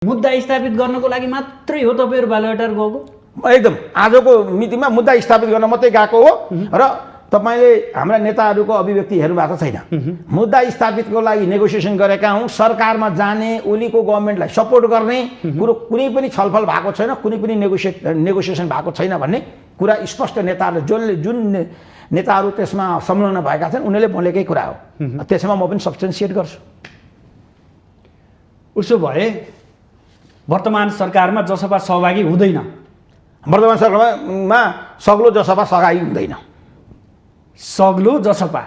मुद्दा स्थापित गर्नको लागि मात्रै हो तपाईहरु बालुवाटार गएको? एकदम आजको मितिमा मुद्दा स्थापित गर्न मात्रै गएको हो र तपाईले हाम्रा नेताहरूको अभिव्यक्ति हेर्नु भएको छैन। मुद्दा स्थापितको लागि नेगोसिएसन गरेका हौं, सरकारमा जाने, ओलीको गभर्नमेन्टलाई सपोर्ट गर्ने कुरो कुनै पनि छलफल भएको छैन, कुनै पनि नेगोसिएसन भएको छैन भन्ने कुरा स्पष्ट नेताहरूले जुन नेताहरू त्यसमा संलग्न भएका छन् उनीहरूले बोलेकै कुरा हो। त्यसमा म पनि सब्स्टेन्सिएट गर्छु। उसो भए वर्तमान सरकारमा जसपा सहभागी हुँदैन? वर्तमान सरकारमा सग्लो जसपा सहभागी हुँदैन। सग्लो जसपा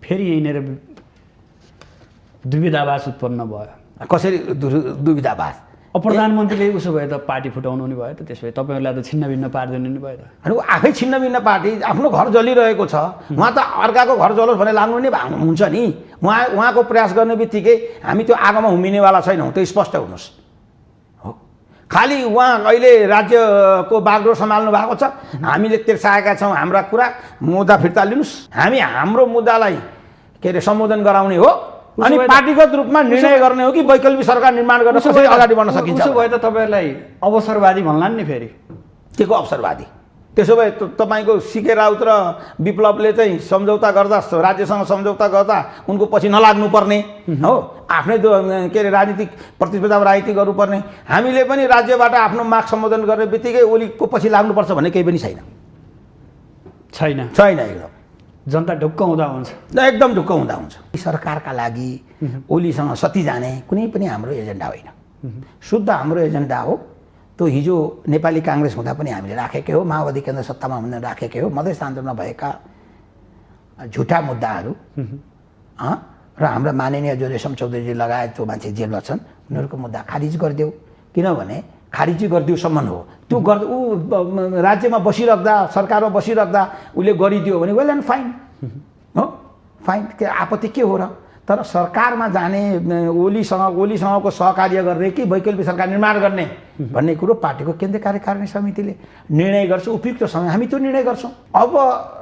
फेरि यहीँनिर दुविधावास उत्पन्न भयो। कसरी दुविधावास? प्रधानमन्त्रीले उसो भए त पार्टी फुटाउनु नि भयो त, त्यसो भए तपाईहरुलाई त छिन्नभिन्न पार्दिनु नि भयो त। अनि आफै छिन्नभिन्न पार्टी आफ्नो घर जलिरहेको छ, उहाँ त अर्काको घर जलोस् भने लाग्नु नि हुन्छ नि। उहाँको प्रयास गर्ने बित्तिकै हामी त्यो आगोमा हुमिनेवाला छैनौँ, त्यो स्पष्ट हुनुहोस्। हो, खालि उहाँ अहिले राज्यको बागडोर सम्हाल्नु भएको छ, हामीले तिर्साएका छौँ हाम्रा कुरा, मुद्दा फिर्ता लिनुहोस्। हामी हाम्रो मुद्दालाई के अरे सम्बोधन गराउने हो अनि पार्टीगत रूपमा निर्णय गर्ने हो कि वैकल्पिक सरकार निर्माण गर्न कसरी अगाडि बढ्न सकिन्छ। उसो भए त तपाईहरुलाई अवसरवादी भन्लान् नि फेरि? के को अवसरवादी? त्यसो भए तपाईको सीके राउत र विप्लवले चाहिँ सम्झौता गर्दा, राज्यसँग सम्झौता गर्दा उनको पछि नलाग्नु पर्ने हो, आफ्नै के अरे राजनीतिक प्रतिस्पर्धामा राजनीति गर्नुपर्ने। हामीले पनि राज्यबाट आफ्नो माग सम्बोधन गर्ने बित्तिकै ओलीको पछि लाग्नुपर्छ भन्ने केही पनि छैन। छैन एकदम। जनता ढुक्क हुँदा हुन्छ? एकदम ढुक्क हुँदा हुन्छ। सरकारका लागि ओलीसँग सती जाने कुनै पनि हाम्रो एजेन्डा होइन। शुद्ध हाम्रो एजेन्डा हो त्यो हिजो नेपाली कांग्रेस हुँदा पनि हामीले राखेकै हो, माओवादी केन्द्र सत्तामा हुँदा राखेकै हो। मधेस आन्दोलनमा भएका झुटा मुद्दाहरू र हाम्रा माननीय जो रेशम चौधरी लगायत त्यो मान्छे जेलमा छन् उनीहरूको मुद्दा खारिज गरिदेऊ। किनभने खारिजी गरिदिउसम्म हो, त्यो ऊ राज्यमा बसिराख्दा, सरकारमा बसिराख्दा उसले गरिदियो भने वेल एन्ड फाइन हो, फाइन, त्यो आपत्ति के हो र? तर सरकारमा जाने, ओलीसँगको सहकार्य गर्ने कि वैकल्पिक सरकार निर्माण गर्ने भन्ने कुरो पार्टीको केन्द्रीय कार्यकारिणी समितिले निर्णय गर्छ। उपयुक्त समय हामी त्यो निर्णय गर्छौँ। अब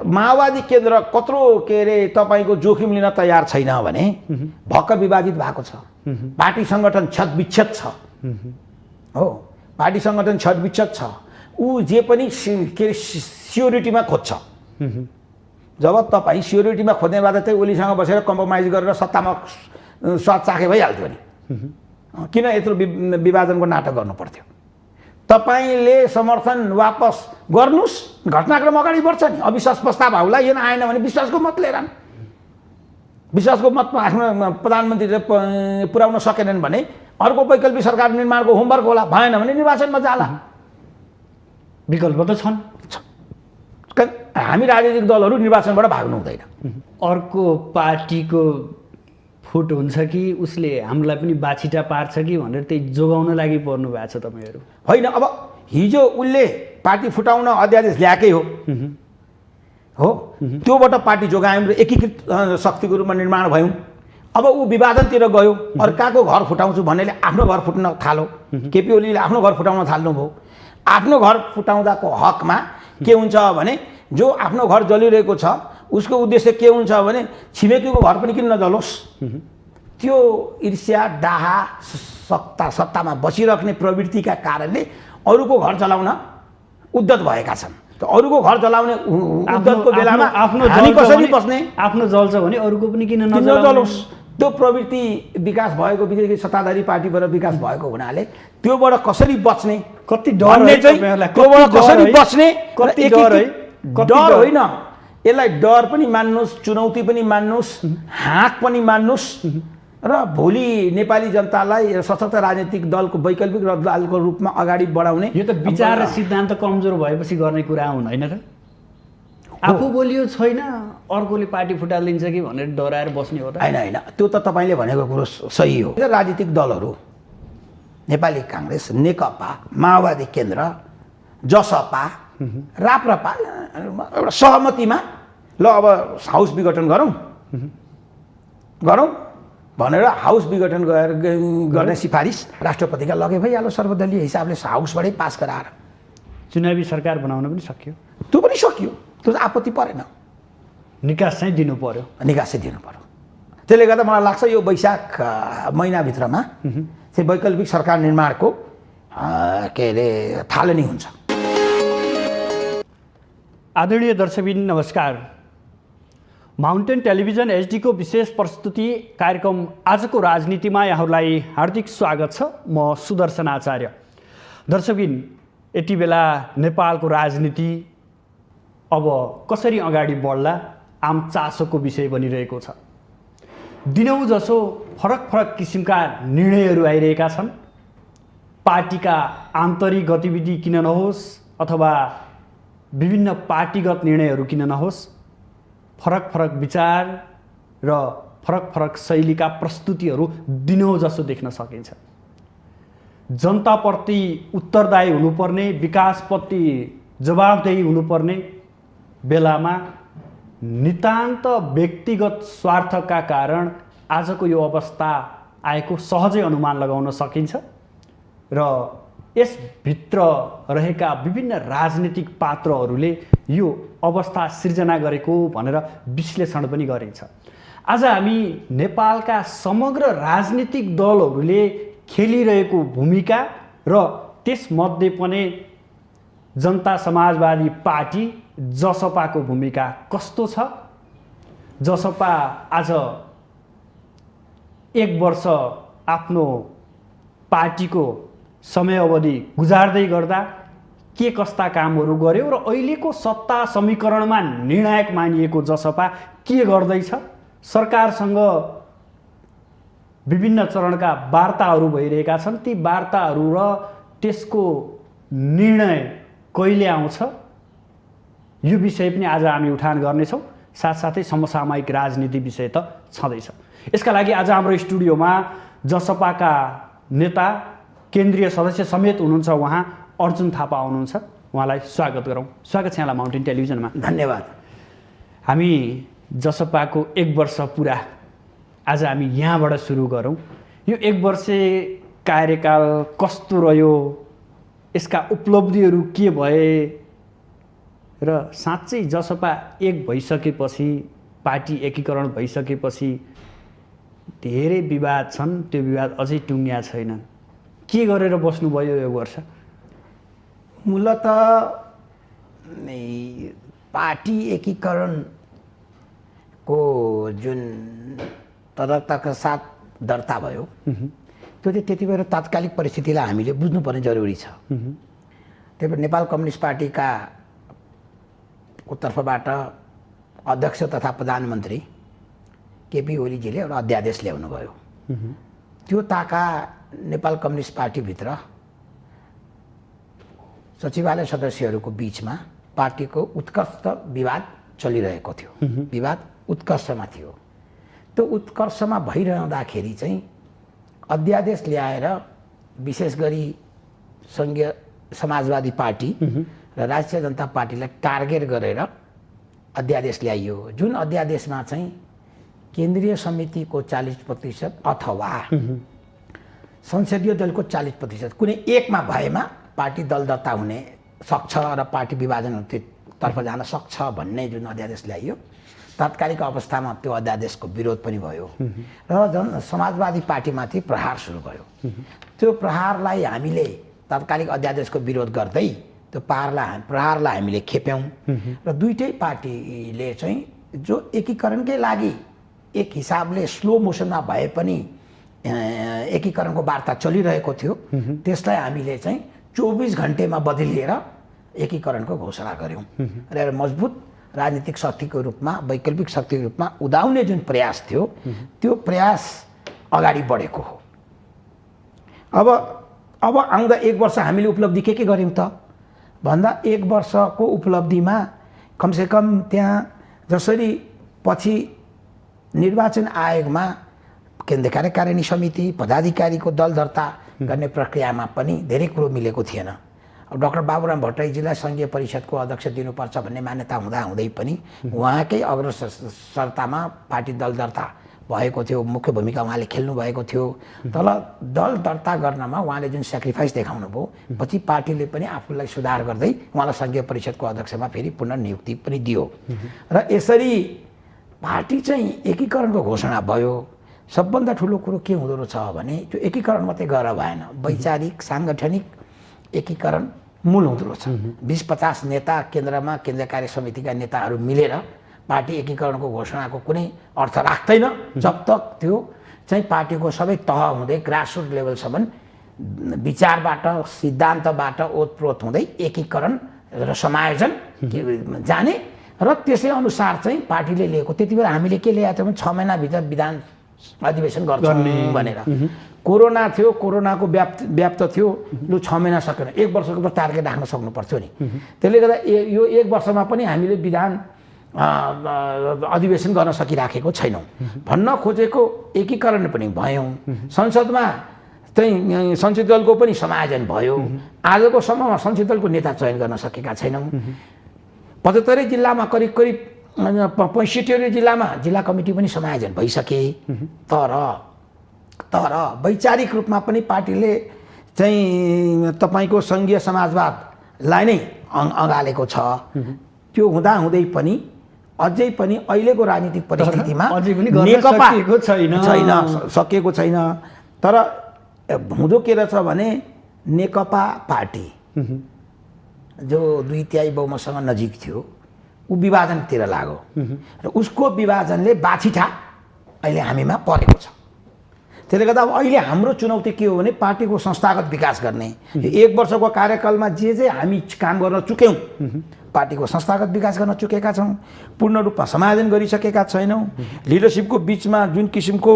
माओवादी केन्द्र कत्रो के अरे तपाईँको जोखिम लिन तयार छैन भने भक्क विभाजित भएको छ, पार्टी सङ्गठन छतविच्छेद छ। हो, पार्टी सङ्गठन छतविच्छेद छ। ऊ जे पनि के अरे सिक्युरिटीमा खोज्छ। जब तपाईँ सिक्युरिटीमा खोज्ने बादा चाहिँ ओलीसँग बसेर कम्प्रोमाइज गरेर सत्तामा स्वाद चाखे भइहाल्थ्यो नि। किन यत्रो विभाजनको नाटक गर्नु पर्थ्यो? तपाईँले समर्थन वापस गर्नुहोस्, घटनाक्रम अगाडि बढ्छ नि। अविश्वास प्रस्ताव आउला, यो आएन भने विश्वासको मत लिएर विश्वासको मत आफ्नो प्रधानमन्त्रीले पुर्याउन सकेनन् भने अर्को वैकल्पिक सरकार निर्माणको होमवर्क होला, भएन भने निर्वाचनमा जाला। विकल्प त छन्। हामी राजनीतिक दलहरू निर्वाचनबाट भाग्नु हुँदैन। अर्को पार्टीको फुट हुन्छ कि उसले हामीलाई पनि बाछिटा पार्छ कि भनेर त्यही जोगाउन लागि पर्नु भएको छ तपाईँहरू? होइन, अब हिजो उसले पार्टी फुटाउन अध्यादेश ल्याएकै हो, त्योबाट पार्टी जोगायौँ र एकीकृत शक्तिको रूपमा निर्माण भयौँ। अब ऊ विवादनतिर गयो, अर्काको घर फुटाउँछु भन्नेले आफ्नो घर फुट्न थाल्यो। केपी ओलीले आफ्नो घर फुटाउन थाल्नुभयो। आफ्नो घर फुटाउँदाको हकमा के हुन्छ भने जो आफ्नो घर जलिरहेको छ उसको उद्देश्य के हुन्छ भने छिमेकीको घर पनि किन नजलोस्। त्यो ईर्ष्या, डाहा, सत्तामा बसिराख्ने प्रवृत्तिका कारणले अरूको घर जलाउन उद्यत भएका छन्। त अरूको घर जलाउने उद्यतको बेलामा हामी कसरी बस्ने? आफ्नो जल्छ भने अरूको पनि किन नजलोस्। त्यो प्रवृत्ति विकास भएको बित्तिकै सत्ताधारी पार्टीबाट विकास भएको हुनाले त्योबाट कसरी बच्ने, कति डर त्योबाट कसरी बच्ने, डर होइन, यसलाई डर पनि मान्नुहोस्, चुनौती पनि मान्नुहोस्, हाँक पनि मान्नुहोस् र भोलि नेपाली जनतालाई सशक्त राजनीतिक दलको वैकल्पिक दलको रूपमा अगाडि बढाउने। यो त विचार र सिद्धान्त कमजोर भएपछि गर्ने कुरा हुँदैन र? आफू बोलियो छैन, अर्कोले पार्टी फुटालिदिन्छ कि भनेर डराएर बस्ने हो त? होइन, त्यो त तपाईँले भनेको कुरो सही हो। राजनीतिक दलहरू नेपाली कांग्रेस, नेकपा, माओवादी केन्द्र, जसपा, राप्रपा एउटा सहमतिमा ल अब हाउस विघटन गरौँ भनेर हाउस विघटन गर्ने सिफारिस राष्ट्रपतिका लगे भइहाल्यो सर्वदलीय हिसाबले हाउसबाटै पास गराएर। चुनावी सरकार बनाउन पनि सकियो, त्यो पनि सकियो, त्यो आपत्ति परेन। निकास चाहिँ दिनु पर्यो। निकास चाहिँ दिनु पर्यो। त्यसले गर्दा मलाई लाग्छ यो वैशाख महिनाभित्रमा चाहिँ वैकल्पिक सरकार निर्माणको के अरे थालनी हुन्छ। आदरणीय दर्शकबिन नमस्कार। माउन्टेन टेलिभिजन एचडीको विशेष प्रस्तुति कार्यक्रम आजको राजनीतिमा यहाँहरूलाई हार्दिक स्वागत छ। म सुदर्शन आचार्य। दर्शकबिन, यति बेला नेपालको राजनीति अब कसरी अगाडि बढ्ला आम चासोको विषय बनिरहेको छ। दिनौँ जसो फरक फरक किसिमका निर्णयहरू आइरहेका छन्। पार्टीका आन्तरिक गतिविधि किन नहोस् अथवा विभिन्न पार्टीगत निर्णयहरू किन नहोस्, फरक फरक विचार र फरक फरक शैलीका प्रस्तुतिहरू दिनौँ जसो देख्न सकिन्छ। जनताप्रति उत्तरदायी हुनुपर्ने, विकासप्रति जवाबदेही हुनुपर्ने बेलामा नितान्त व्यक्तिगत स्वार्थका कारण आजको यो अवस्था आएको सहजै अनुमान लगाउन सकिन्छ र यसभित्र रहेका विभिन्न राजनीतिक पात्रहरूले यो अवस्था सिर्जना गरेको भनेर विश्लेषण पनि गरिन्छ। आज हामी नेपालका समग्र राजनीतिक दलहरूले खेलिरहेको भूमिका र त्यसमध्ये पनि जनता समाजवादी पार्टी जसपाको भूमिका कस्तो छ, जसपा आज 1 वर्ष आफ्नो पार्टीको समय अवधि गुजार्दै गर्दा के कस्ता कामहरू गर्यो र अहिलेको सत्ता समीकरणमा निर्णायक मानिएको जसपा के गर्दैछ, सरकारसँग विभिन्न चरणका वार्ताहरू भइरहेका छन्। ती वार्ताहरू र त्यसको निर्णय कहिले आउँछ, यो विषय पनि आज हामी उठान गर्नेछौँ। साथसाथै समसामयिक राजनीति विषय त छँदैछ। यसका लागि आज हाम्रो स्टुडियोमा जसपाका नेता, केन्द्रीय सदस्य समेत हुनुहुन्छ उहाँ अर्जुन थापा हुनुहुन्छ। उहाँलाई स्वागत गरौँ। स्वागत छ यहाँलाई माउन्टेन टेलिभिजनमा। धन्यवाद। हामी जसपाको 1 वर्ष पुरा आज हामी यहाँबाट सुरु गरौँ। यो 1 वर्ष कार्यकाल कस्तो रह्यो, यसका उपलब्धिहरू के भए र साँच्चै जसपा एक भइसकेपछि, पार्टी एकीकरण भइसकेपछि धेरै विवाद छन्, त्यो विवाद अझै टुङ्गिया छैनन्। के गरेर बस्नुभयो यो वर्ष? मूलत पार्टी एकीकरणको जुन तदर्थका साथ दर्ता भयो त्यो चाहिँ त्यति बेला तात्कालिक परिस्थितिलाई हामीले बुझ्नुपर्ने जरुरी छ। त्यही भएर नेपाल कम्युनिस्ट पार्टीका तर्फबाट अध्यक्ष तथा प्रधानमन्त्री केपी ओलीजीले एउटा अध्यादेश ल्याउनु भयो। त्यो ताका नेपाल कम्युनिस्ट पार्टीभित्र सचिवालय सदस्यहरूको बिचमा पार्टीको उत्कर्ष विवाद चलिरहेको थियो। विवाद उत्कर्षमा थियो। त्यो उत्कर्षमा भइरहँदाखेरि चाहिँ अध्यादेश ल्याएर विशेष गरी सङ्घीय समाजवादी पार्टी र राष्ट्रिय जनता पार्टीलाई टार्गेट गरेर अध्यादेश ल्याइयो। जुन अध्यादेशमा चाहिँ केन्द्रीय समितिको 40% अथवा संसदीय दलको 40% कुनै एकमा भएमा पार्टी दल दर्ता हुने सक्छ र पार्टी विभाजनतर्फ जान सक्छ भन्ने जुन अध्यादेश ल्याइयो, तात्कालिक अवस्थामा त्यो अध्यादेशको विरोध पनि भयो र समाजवादी पार्टीमाथि प्रहार सुरु भयो। त्यो प्रहारलाई हामीले तात्कालिक अध्यादेशको विरोध गर्दै त्यो प्रहारलाई हामीले खेप्यौँ र दुईटै पार्टीले चाहिँ जो एकीकरणकै लागि एक हिसाबले स्लो मोसनमा भए पनि एकीकरणको वार्ता चलिरहेको थियो, त्यसलाई हामीले चाहिँ 24 घण्टेमा बदलिएर एकीकरणको घोषणा गऱ्यौँ र मजबुत राजनीतिक शक्तिको रूपमा, वैकल्पिक शक्तिको रूपमा उदाउने जुन प्रयास थियो त्यो प्रयास अगाडि बढेको हो। अब आउँदा 1 वर्ष हामीले उपलब्धि के गर्यौँ त भन्दा 1 वर्षको उपलब्धिमा कमसेकम त्यहाँ जसरी पछि निर्वाचन आयोगमा केन्द्रीय कार्यकारिणी समिति पदाधिकारीको दल दर्ता गर्ने प्रक्रियामा पनि धेरै कुरो मिलेको थिएन। अब डाक्टर बाबुराम भट्टराईजीलाई सङ्घीय परिषदको अध्यक्ष दिनुपर्छ भन्ने मान्यता हुँदै पनि उहाँकै अग्रसरतामा पार्टी दल दर्ता भएको थियो, मुख्य भूमिका उहाँले खेल्नु भएको थियो। तर दल दर्ता गर्नमा उहाँले जुन सेक्रिफाइस देखाउनु भयो, पछि पार्टीले पनि आफूलाई सुधार गर्दै उहाँलाई सङ्घीय परिषदको अध्यक्षमा फेरि पुनर्नियुक्ति पनि दियो र यसरी पार्टी चाहिँ एकीकरणको घोषणा भयो। सबभन्दा ठुलो कुरो के हुँदो रहेछ भने त्यो एकीकरण मात्रै गरेर भएन, वैचारिक साङ्गठनिक एकीकरण मूल हुँदो रहेछ। 20-50 नेता केन्द्रमा केन्द्रीय कार्य समितिका नेताहरू मिलेर पार्टी एकीकरणको घोषणाको कुनै अर्थ राख्दैन जब तक त्यो चाहिँ पार्टीको सबै तह हुँदै ग्रासरुट लेभलसम्म विचारबाट सिद्धान्तबाट ओतप्रोत हुँदै एकीकरण र समायोजन जाने र त्यसै अनुसार चाहिँ पार्टीले लिएको। त्यति बेला हामीले के ल्याएको थियौँ भने 6 महिनाभित्र विधान अधिवेशन गर्छौँ भनेर। कोरोना थियो, कोरोनाको व्याप्त थियो, लु 6 महिना सकेन, 1 वर्षको पनि टार्गेट राख्न सक्नु पर्थ्यो नि। त्यसले गर्दा यो 1 वर्षमा पनि हामीले विधान अधिवेशन गर्न सकिराखेको छैनौँ। भन्न खोजेको एकीकरण पनि भयौँ, संसदमा चाहिँ संसदीय दलको पनि समायोजन भयो। आजको सम्ममा संसदीय दलको नेता चयन गर्न सकेका छैनौँ। 75 जिल्लामा करिब 65 जिल्लामा जिल्ला कमिटी पनि समायोजन भइसके। तर वैचारिक रूपमा पनि पार्टीले चाहिँ तपाईँको सङ्घीय समाजवादलाई नै अँगालेको छ। त्यो हुँदाहुँदै पनि अझै पनि अहिलेको राजनीतिक परिस्थितिमा नेकपा सकिएको छैन। तर हुँदो के रहेछ भने नेकपा पार्टी जो 2/3 बहुमतसँग नजिक थियो ऊ विभाजनतिर लाग्यो र उसको विभाजनले बाछिठा अहिले हामीमा परेको छ। त्यसले गर्दा अब अहिले हाम्रो चुनौती के हो भने पार्टीको संस्थागत विकास गर्ने। 1 वर्षको कार्यकालमा जे हामी काम गर्न चुक्यौँ, पार्टीको संस्थागत विकास गर्न चुकेका छौँ, पूर्ण रूपमा समायोजन गरिसकेका छैनौँ। लिडरसिपको बिचमा जुन किसिमको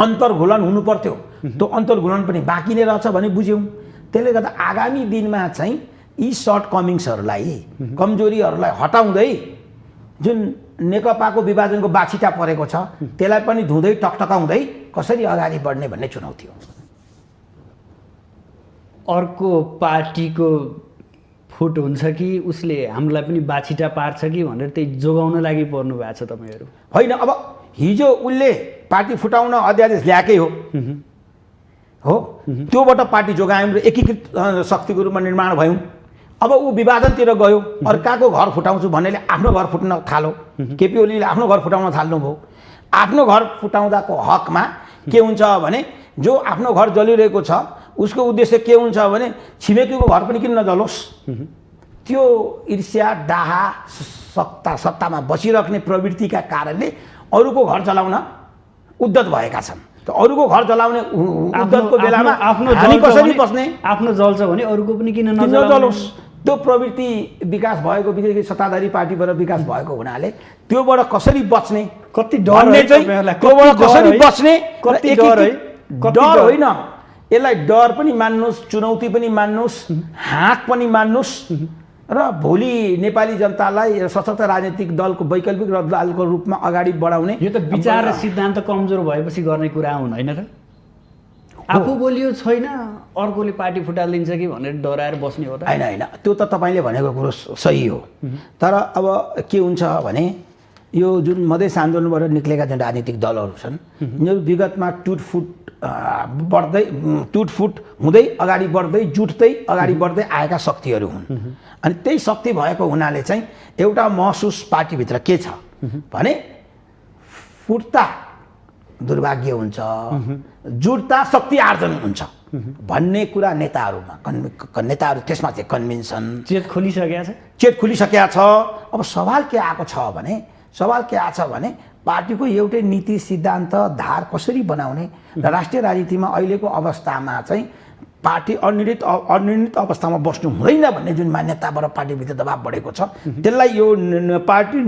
अन्तर्घुलन हुनु पर्थ्यो त्यो अन्तर्घुलन पनि बाँकी नै रहेछ भने बुझ्यौँ। त्यसले गर्दा आगामी दिनमा चाहिँ यी सर्ट कमिङ्सहरूलाई, कमजोरीहरूलाई हटाउँदै जुन नेकपाको विभाजनको बाछिटा परेको छ त्यसलाई पनि धुँदै टकटकाउँदै कसरी अगाडि बढ्ने भन्ने चुनौती हो। अर्को पार्टीको फुट हुन्छ कि उसले हामीलाई पनि बाछिटा पार्छ कि भनेर त्यही जोगाउन लागि पर्नु भएको छ तपाईँहरू? होइन, अब हिजो उसले पार्टी फुटाउन अध्यादेश ल्याएकै हो, त्योबाट पार्टी जोगायौँ र एकीकृत शक्तिको रूपमा निर्माण भयौँ। अब ऊ विभाजनतिर गयो, अर्काको घर फुटाउँछु भन्नेले आफ्नो घर फुट्न थाल्यो। केपी ओलीले आफ्नो घर फुटाउन थाल्नुभयो। आफ्नो घर फुटाउँदाको हकमा के हुन्छ भने जो आफ्नो घर जलिरहेको छ उसको उद्देश्य के हुन्छ भने छिमेकीको घर पनि किन नजलोस्। त्यो ईर्ष्या, डाहा, सत्तामा बसिराख्ने प्रवृत्तिका कारणले अरूको घर जलाउन उद्यत भएका छन्। त अरूको घर जलाउने उद्यतको बेलामा हामी कसरी बस्ने? आफ्नो जल्छ भने अरूको पनि किन नजलोस्। त्यो प्रवृत्ति विकास भएको, विशेष गरी सत्ताधारी पार्टीबाट विकास भएको हुनाले त्योबाट कसरी बच्ने, कति डर त्योबाट कसरी बच्ने, डर होइन, यसलाई डर पनि मान्नुहोस्, चुनौती पनि मान्नुहोस्, हाँक पनि मान्नुहोस् र भोलि नेपाली जनतालाई सशक्त राजनीतिक दलको वैकल्पिक दलको रूपमा अगाडि बढाउने। यो त विचार र सिद्धान्त कमजोर भएपछि गर्ने कुरा हुन्, होइन र? आफू बोलियो छैन अर्कोले पार्टी फुटालिन्छ कि भनेर डराएर बस्ने हो त? होइन, त्यो त तपाईँले भनेको कुरो सही हो। तर अब के हुन्छ भने यो जुन मधेस आन्दोलनबाट निक्लेका जुन राजनीतिक दलहरू छन् यिनीहरू विगतमा टुटफुट हुँदै अगाडि बढ्दै जुट्दै अगाडि बढ्दै आएका शक्तिहरू हुन्। अनि त्यही शक्ति भएको हुनाले चाहिँ एउटा महसुस पार्टीभित्र के छ भने फुट्दा दुर्भाग्य हुन्छ, जुट्दा शक्ति आर्जन हुन्छ भन्ने कुरा नेताहरू त्यसमा चाहिँ कन्भिन्स छन्। चेत खोलिसकेका छ। अब सवाल के आएको छ भने पार्टीको एउटै नीति सिद्धान्त धार कसरी बनाउने र राष्ट्रिय राजनीतिमा अहिलेको अवस्थामा चाहिँ पार्टी अनिर्णित अवस्थामा बस्नु हुँदैन भन्ने जुन मान्यताबाट पार्टीभित्र दबाब बढेको छ त्यसलाई यो पार्टी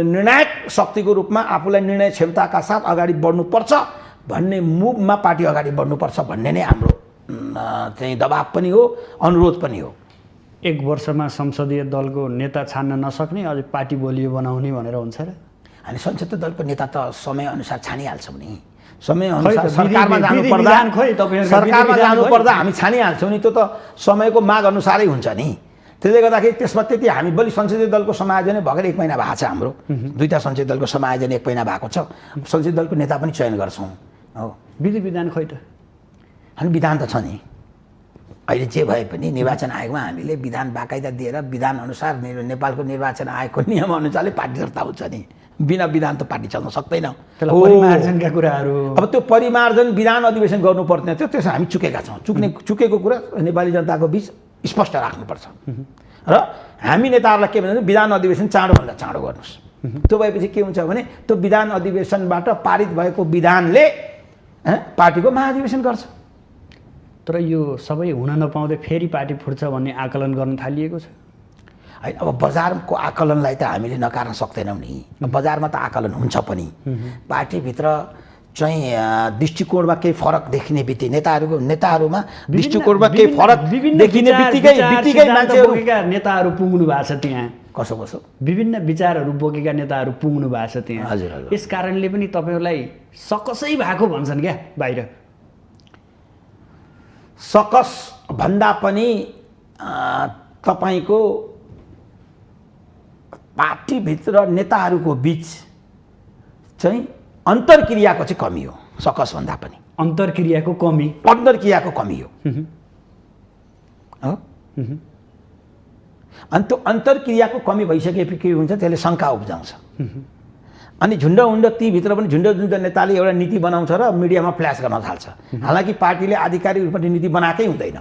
निर्णायक शक्तिको रूपमा आफूलाई निर्णय क्षमताका साथ अगाडि बढ्नुपर्छ भन्ने मुभमा पार्टी अगाडि बढ्नुपर्छ भन्ने नै हाम्रो चाहिँ दबाब पनि हो, अनुरोध पनि हो। 1 वर्षमा संसदीय दलको नेता छान्न नसक्ने अझै पार्टी बलियो बनाउने भनेर हुन्छ र? हामी संसदीय दलको नेता त समयअनुसार छानिहाल्छौँ नि। समयअनुसार सरकारमा जानुपर्दा हामी छानिहाल्छौँ नि। त्यो त समयको माग अनुसारै हुन्छ नि। त्यसले गर्दाखेरि त्यसमा त्यति हामी बलि संसदीय दलको समायोजन भर्खर 1 महिना भएको छ। हाम्रो 2टा संसदीय दलको समायोजन 1 महिना भएको छ। संसदीय दलको नेता पनि चयन गर्छौँ। हो, विधि विधान खै त? हामी विधान त छ नि। अहिले जे भए पनि निर्वाचन आयोगमा हामीले विधान बाकाइदा दिएर विधानअनुसार नेपालको निर्वाचन आयोगको नियमअनुसारले पार्टी दर्ता हुन्छ नि। बिना विधान त पार्टी चल्न सक्दैन। परिमार्जनका कुराहरू अब त्यो परिमार्जन विधान अधिवेशन गर्नुपर्ने थियो, त्यसमा हामी चुकेका छौँ। चुकेको कुरा नेपाली जनताको बिच स्पष्ट राख्नुपर्छ। र हामी नेताहरूलाई के भन्छ, विधान अधिवेशन चाँडोभन्दा चाँडो गर्नुहोस्। त्यो भएपछि के हुन्छ भने त्यो विधान अधिवेशनबाट पारित भएको विधानले पार्टीको महाधिवेशन गर्छ। तर यो सबै हुन नपाउँदै फेरि पार्टी फुट्छ भन्ने आकलन गर्न थालिएको छ। होइन, अब बजारको आकलनलाई त हामीले नकार्न सक्दैनौँ नि। बजारमा त आकलन हुन्छ पनि। पार्टीभित्र चाहिँ दृष्टिकोणमा केही फरक देखिने बित्तिकै नेताहरूमा दृष्टिकोणमा केही फरक देखिने बित्तिकै मान्छेहरू नेताहरू पुग्नु भएको छ त्यहाँ। कसो विभिन्न विचारहरू बोकेका नेताहरू पुग्नु भएको छ त्यहाँ। हजुर। यस कारणले पनि तपाईँहरूलाई सकसै भएको भन्छन् क्या बाहिर। सकस भन्दा पनि तपाईँको पार्टीभित्र नेताहरूको बिच चाहिँ अन्तर्क्रियाको चाहिँ कमी हो। सकस भन्दा पनि अन्तर्क्रियाको कमी हो। अनि त्यो अन्तर्क्रियाको कमी भइसकेपछि के हुन्छ, त्यसले शङ्का उब्जाउँछ। अनि झुन्ड तीभित्र पनि झुन्ड नेताले एउटा नीति बनाउँछ र मिडियामा फ्ल्यास गर्न थाल्छ। हालाकि पार्टीले आधिकारिक रूपमा नीति बनाएकै हुँदैन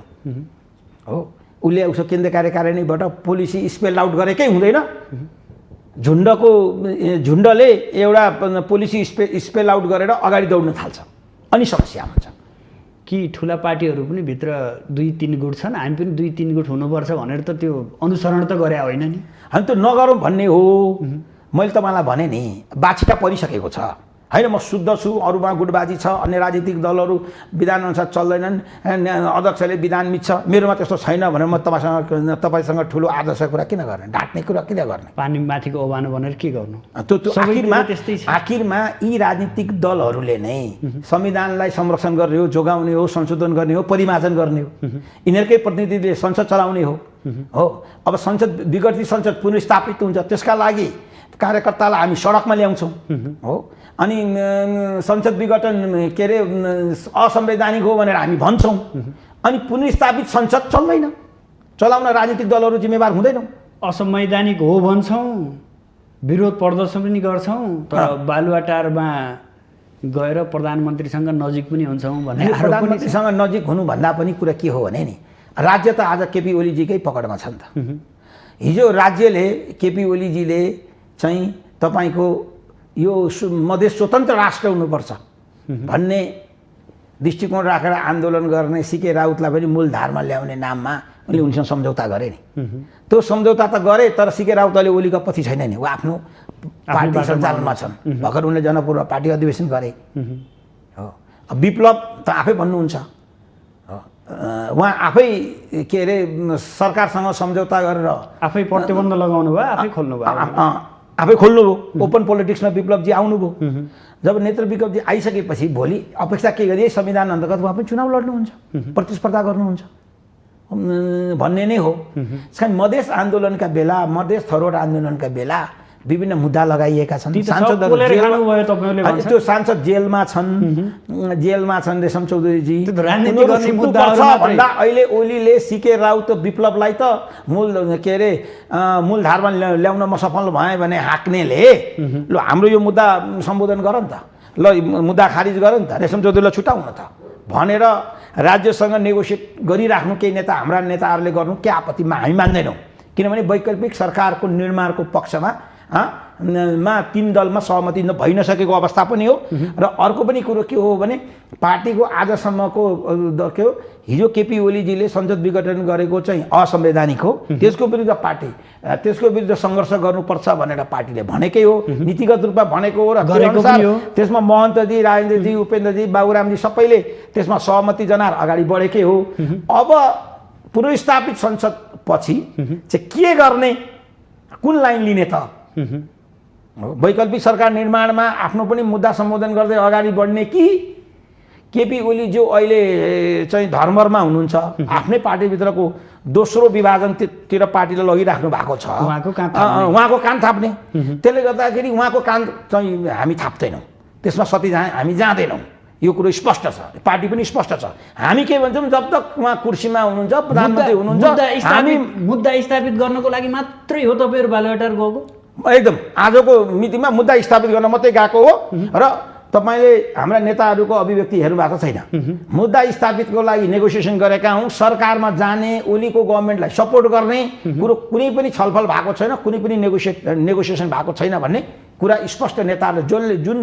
हो। उसले उसो केन्द्रीय कार्यकारिणीबाट पोलिसी स्पेल आउट गरेकै हुँदैन। झुन्डले एउटा पोलिसी स्पेल आउट गरेर अगाडि दौड्न थाल्छ, अनि समस्या हुन्छ। कि ठुला पार्टीहरू पनि भित्र 2-3 गुट छन्, हामी पनि 2-3 गुट हुनुपर्छ भनेर त त्यो अनुसरण त गरे होइन नि। हामी त्यो नगरौँ भन्ने हो। मैले तपाईँलाई भने नि, बाछिटा परिसकेको छ होइन। म शुद्ध छु, अरूमा गुटबाजी छ, अन्य राजनीतिक दलहरू विधानअनुसार चल्दैनन्, अध्यक्षले विधान मिच्छ, मेरोमा त्यस्तो छैन भनेर म तपाईँसँग ठुलो आदर्श कुरा किन गर्ने, ढाँट्ने कुरा किन गर्ने? पानी माथिको ओभानो भनेर के गर्नु? त्यो आखिरमा यी राजनीतिक दलहरूले नै संविधानलाई संरक्षण गर्ने हो, जोगाउने हो, संशोधन गर्ने हो, परिमार्जन गर्ने हो। यिनीहरूकै प्रतिनिधिले संसद चलाउने हो। अब संसद विगत संसद पुनर्स्थापित हुन्छ, त्यसका लागि कार्यकर्तालाई हामी सडकमा ल्याउँछौँ हो। अनि संसद विघटन के अरे असंवैधानिक हो भनेर हामी भन्छौँ। अनि पुनर्स्थापित संसद चल्दैन, चलाउन राजनीतिक दलहरू जिम्मेवार हुँदैनौँ। असंवैधानिक हो भन्छौँ, विरोध प्रदर्शन पनि गर्छौँ, तर बालुवाटारमा गएर प्रधानमन्त्रीसँग नजिक पनि हुन्छौँ भन्ने। प्रधानमन्त्रीसँग नजिक हुनुभन्दा पनि कुरा के हो भने नि, राज्य त आज केपी ओलीजीकै पकडमा छ नि त। हिजो राज्यले केपी ओलीजीले चाहिँ तपाईँको यो मधेस स्वतन्त्र राष्ट्र हुनुपर्छ भन्ने दृष्टिकोण राखेर आन्दोलन गर्ने सीके राउतलाई पनि मूलधारमा ल्याउने नाममा मैले उनीसँग सम्झौता गरेँ नि। त्यो सम्झौता त गरेँ, तर सीके राउतले ओलीका पछि छैन नि। ऊ आफ्नो पार्टी सञ्चालनमा छन्। भर्खर उनले जनकपुरमा पार्टी अधिवेशन गरे हो। विप्लव त आफै भन्नुहुन्छ, उहाँ आफै के अरे सरकारसँग सम्झौता गरेर आफै प्रतिबन्ध लगाउनु भयो, आफै खोल्नु भयो, आफै खोल्नुभयो। ओपन पोलिटिक्समा विप्लवजी आउनुभयो। जब नेत्र विप्लवजी आइसकेपछि भोलि अपेक्षा के गरी संविधान अन्तर्गत उहाँ पनि चुनाव लड्नुहुन्छ, प्रतिस्पर्धा गर्नुहुन्छ भन्ने नै हो। त्यसकारण मधेस आन्दोलनका बेला, मधेस थरोड आन्दोलनका बेला विभिन्न मुद्दा लगाइएका छन्। त्यो सांसद जेलमा छन् रेशम चौधरीजी। भन्दा अहिले ओलीले सीके राउत विप्लवलाई त के अरे मूलधारमा ल्याउन म सफल भएँ भने हाँक्नेले ल हाम्रो यो मुद्दा सम्बोधन गर नि त, ल मुद्दा खारिज गर नि त, रेशम चौधरीलाई छुटाउन त भनेर राज्यसँग नेगोसिएट गरिराख्नु केही नेता, हाम्रा नेताहरूले गर्नु के आपत्तिमा हामी मान्दैनौँ। किनभने वैकल्पिक सरकारको निर्माणको पक्षमा मा 3 दलमा सहमति भइ नसकेको अवस्था पनि हो। र अर्को पनि कुरो के हो भने पार्टीको आजसम्मको के हो, हिजो केपी ओलीजीले संसद विघटन गरेको चाहिँ असंवैधानिक हो। त्यसको विरुद्ध पार्टी त्यसको विरुद्ध सङ्घर्ष गर्नुपर्छ भनेर पार्टीले भनेकै हो, नीतिगत रूपमा भनेको हो। र त्यसमा महन्तजी, राजेन्द्रजी, उपेन्द्रजी, बाबुरामजी सबैले त्यसमा सहमति जनाएर अगाडि बढेकै हो। अब पुनर्स्थापित संसद पछि चाहिँ के गर्ने, कुन लाइन लिने त? वैकल्पिक सरकार निर्माणमा आफ्नो पनि मुद्दा सम्बोधन गर्दै अगाडि बढ्ने कि केपी ओली जो अहिले चाहिँ धर्मरमा हुनुहुन्छ, आफ्नै पार्टीभित्रको दोस्रो विभाजनतिर पार्टीले लगिराख्नु भएको छ, उहाँको कान थाप्ने। त्यसले गर्दाखेरि उहाँको कान चाहिँ हामी थाप्दैनौँ, त्यसमा सती हामी जाँदैनौँ। यो कुरो स्पष्ट छ, पार्टी पनि स्पष्ट छ। हामी के भन्छौँ, जब तक उहाँ कुर्सीमा हुनुहुन्छ, प्रधानमन्त्री हुनुहुन्छ, हामी मुद्दा स्थापित गर्नको लागि मात्रै हो तपाईँहरू बालुवाटार गएको? एकदम आजको मितिमा मुद्दा स्थापित गर्न मात्रै गएको हो। र तपाईँले हाम्रा नेताहरूको अभिव्यक्ति हेर्नु भएको छैन। मुद्दा स्थापितको लागि नेगोसिएसन गरेका हौँ, सरकारमा जाने, ओलीको गभर्मेन्टलाई सपोर्ट गर्ने कुरो कुनै पनि छलफल भएको छैन, कुनै पनि नेगोसिएसन भएको छैन भन्ने कुरा स्पष्ट नेताहरूले जुन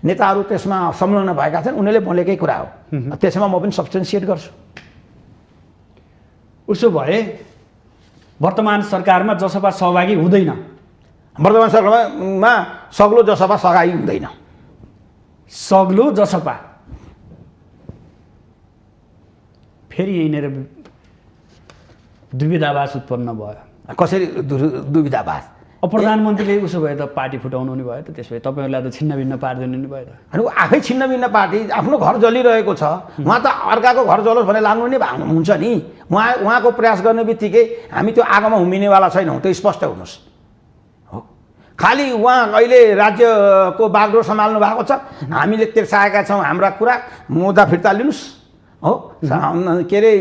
नेताहरू त्यसमा संलग्न भएका छन् उनीहरूले बोलेकै कुरा हो। त्यसमा म पनि सब्सटेन्सिएट गर्छु। उसो भए वर्तमान सरकारमा जसपा सहभागी हुँदैन? वर्तमान सरकारमा सग्लो जसपा सहभागी हुँदैन। सग्लो जसपा फेरि यहीँनिर दुविधावास उत्पन्न भयो। कसरी दुविधावास? प्रधानमन्त्रीले उसो भए त पार्टी फुटाउनु नि भयो त, त्यसो भए तपाईँहरूलाई त छिन्न भिन्न पारिदिनु नि भयो त। अनि ऊ आफै छिन्न भिन्न पार्टी, आफ्नो घर जलिरहेको छ, उहाँ त अर्काको घर जलोस् भने लाग्नु नै हुन्छ नि। उहाँको प्रयास गर्ने बित्तिकै हामी त्यो आगोमा हुमिनेवाला छैनौँ, त्यो स्पष्ट हुनुहोस्। हो, खालि उहाँ अहिले राज्यको बागडोर सम्हाल्नु भएको छ, हामीले तिर्साएका छौँ हाम्रा कुरा, मुद्दा फिर्ता लिनुहोस्। हो, के अरे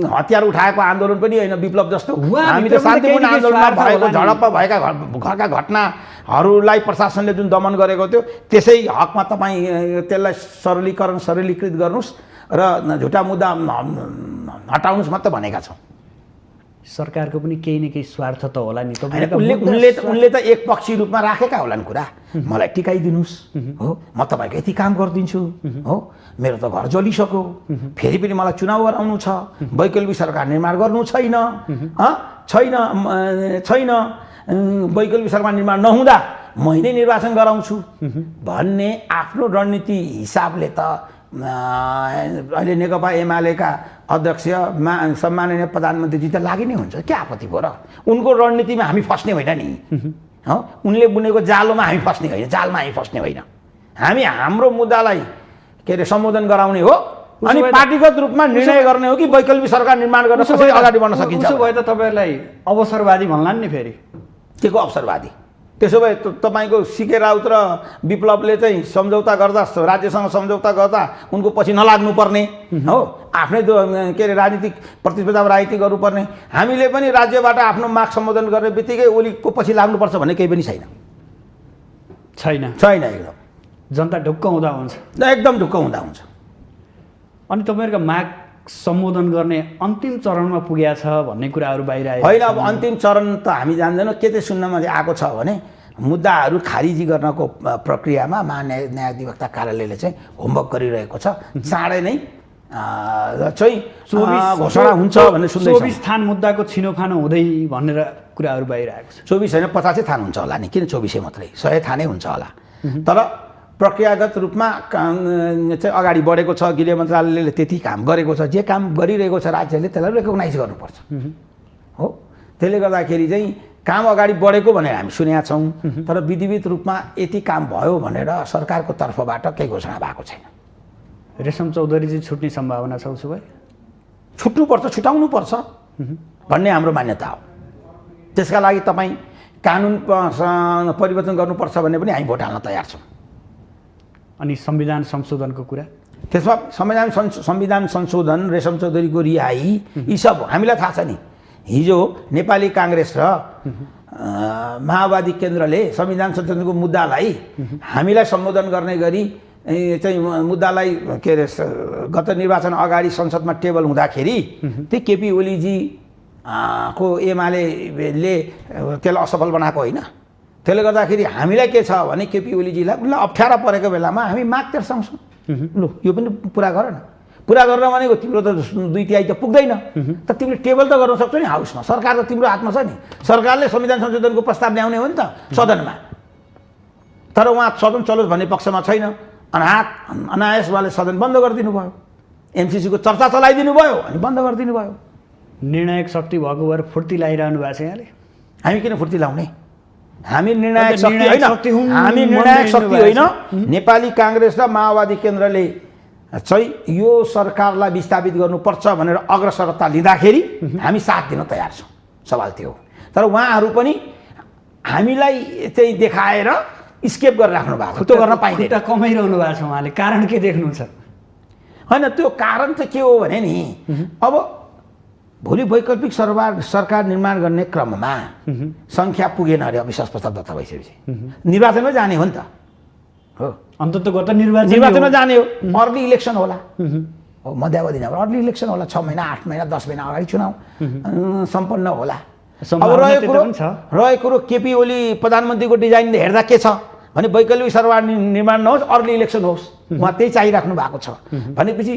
हतियार उठाएको आन्दोलन पनि होइन विप्लव जस्तो, हामी त शान्तिपूर्ण आन्दोलनमा भएको झडप भएका घरका घटनाहरूलाई प्रशासनले जुन दमन गरेको थियो त्यसै हकमा तपाईँ त्यसलाई सरलीकृत गर्नुहोस् र झुटा मुद्दा हटाउनुहोस् मात्रै भनेका छौँ। सरकारको पनि केही न केही स्वार्थ त होला नि। उनले त एकपक्षी रूपमा राखेका होलान् कुरा, मलाई टिकाइदिनुहोस्। हो, म तपाईँको यति काम गरिदिन्छु, हो मेरो त घर जलिसक्यो, फेरि पनि मलाई चुनाव गराउनु छ, वैकल्पिक सरकार निर्माण गर्नु छैन, छैन वैकल्पिक सरकार निर्माण नहुँदा मै नै निर्वाचन गराउँछु भन्ने आफ्नो रणनीति हिसाबले त अहिले नेकपा एमालेका अध्यक्ष सम्माननीय प्रधानमन्त्रीजी त लागि नै हुन्छ, के आपत्ति भयो र? उनको रणनीतिमा हामी फस्ने होइन नि। हो, उनले बुनेको जालोमा हामी फस्ने होइन, जालमा हामी फस्ने होइन। हामी हाम्रो मुद्दालाई के अरे सम्बोधन गराउने हो अनि पार्टीगत रूपमा निर्णय गर्ने हो कि वैकल्पिक सरकार निर्माण गर्न कसरी अगाडि बढ्न सकिन्छ। उसो भए त तपाईँहरूलाई अवसरवादी भन्लान् नि फेरि? के को अवसरवादी? त्यसो भए तपाईँको सिके राउत र विप्लवले चाहिँ सम्झौता गर्दा, राज्यसँग सम्झौता गर्दा उनको पछि नलाग्नु पर्ने हो, आफ्नै के अरे राजनीतिक प्रतिस्पर्धामा राजनीति गर्नुपर्ने, हामीले पनि राज्यबाट आफ्नो माग सम्बोधन गर्ने बित्तिकै ओलीको पछि लाग्नुपर्छ भन्ने केही पनि छैन। एकदम जनता ढुक्क हुँदा हुन्छ, एकदम ढुक्क हुँदा हुन्छ। अनि तपाईँहरूको माग सम्बोधन गर्ने अन्तिम चरणमा पुगेको छ भन्ने कुराहरू बाहिर आयो होइन? अब अन्तिम चरण त हामी जान्दैनौँ। के चाहिँ सुन्नमा चाहिँ आएको छ भने मुद्दाहरू खारिजी गर्नको प्रक्रियामा न्याय अधिवक्ता कार्यालयले चाहिँ होमवर्क गरिरहेको छ। चाँडै नै चाहिँ घोषणा हुन्छ भन्ने सुन्दैछौँ। 24 थान मुद्दाको छिनोफानो हुँदै भनेर कुराहरू बाहिर आएको छ। 24 होइन, 50 थान हुन्छ होला नि, किन 24 मात्रै, 100 थानै हुन्छ होला। तर प्रक्रियागत रूपमा चाहिँ अगाडि बढेको छ, गृह मन्त्रालयले त्यति काम गरेको छ, जे काम गरिरहेको छ राज्यले त्यसलाई रेकग्नाइज गर्नुपर्छ। हो, त्यसले गर्दाखेरि चाहिँ काम अगाडि बढेको भनेर हामी सुनेका छौँ, तर विधिवित रूपमा यति काम भयो भनेर सरकारको तर्फबाट केही घोषणा भएको छैन। रेशम चौधरी चाहिँ छुट्ने सम्भावना छ? उसो भए छुट्नुपर्छ, छुटाउनुपर्छ भन्ने हाम्रो मान्यता हो। त्यसका लागि तपाईँ कानुन परिवर्तन गर्नुपर्छ भन्ने पनि हामी भोट हाल्न तयार छौँ। अनि संविधान संशोधनको कुरा? त्यसमा संविधान संशोधन, रेशम चौधरीको रिहाई, यी सब हामीलाई थाहा छ नि। हिजो नेपाली काङ्ग्रेस र माओवादी केन्द्रले संविधान संशोधनको मुद्दालाई हामीलाई सम्बोधन गर्ने गरी चाहिँ मुद्दालाई के अरे गत निर्वाचन अगाडि संसदमा टेबल हुँदाखेरि त्यो केपी ओलीजी को एमाले त्यसलाई असफल बनाएको होइन। त्यसले गर्दाखेरि हामीलाई के छ भने केपी ओलीजीलाई उनलाई अप्ठ्यारो परेको बेलामा हामी माग तेर्साउँछौँ, लु यो पनि पुरा गर न। पुरा गर्न भनेको तिम्रो त 2/3 त पुग्दैन, त तिमीले टेबल त गर्न सक्छौ नि हाउसमा, सरकार त तिम्रो हातमा छ नि। सरकारले संविधान संशोधनको प्रस्ताव ल्याउने हो नि त सदनमा, तर उहाँ सदन चलोस् भन्ने पक्षमा छैन। अनायास उहाँले सदन बन्द गरिदिनु भयो, एमसिसीको चर्चा चलाइदिनु भयो अनि बन्द गरिदिनु भयो। निर्णायक शक्ति भएको भएर फुर्ती लगाइरहनु भएको छ यहाँले? हामी किन फुर्ती लाउने? हामी निर्णायक शक्ति होइन। नेपाली काङ्ग्रेस र माओवादी केन्द्रले चाहिँ यो सरकारलाई विस्थापित गर्नुपर्छ भनेर अग्रसरता लिँदाखेरि हामी साथ दिन तयार छौँ, सवाल त्यो हो। तर उहाँहरू पनि हामीलाई चाहिँ देखाएर स्केप गरेर राख्नु भएको, त्यो गर्न पाइँदैन। कमाइरहनु भएको छ उहाँले, कारण के देख्नुहुन्छ? होइन त्यो कारण चाहिँ के हो भने नि अब भोलि वैकल्पिक सरकार निर्माण गर्ने क्रममा सङ्ख्या पुगेन अरे अविश्वास प्रस्ताव दर्ता भइसकेपछि निर्वाचनमै जाने हो नि त हो अन्ततगत निर्वाचनमा निर्वाचनमा जाने हो अर्ली इलेक्सन होला हो मध्यावधि नभएर अर्ली इलेक्सन होला 6 महिना 8 महिना 10 महिना अगाडि चुनाव सम्पन्न होला अब रहेको कुरो केपी ओली प्रधानमन्त्रीको डिजाइन हेर्दा के छ भने वैकल्पिक सरकार निर्माण नहोस् अर्ली इलेक्सन होस् उहाँ त्यही चाहिराख्नु भएको छ भनेपछि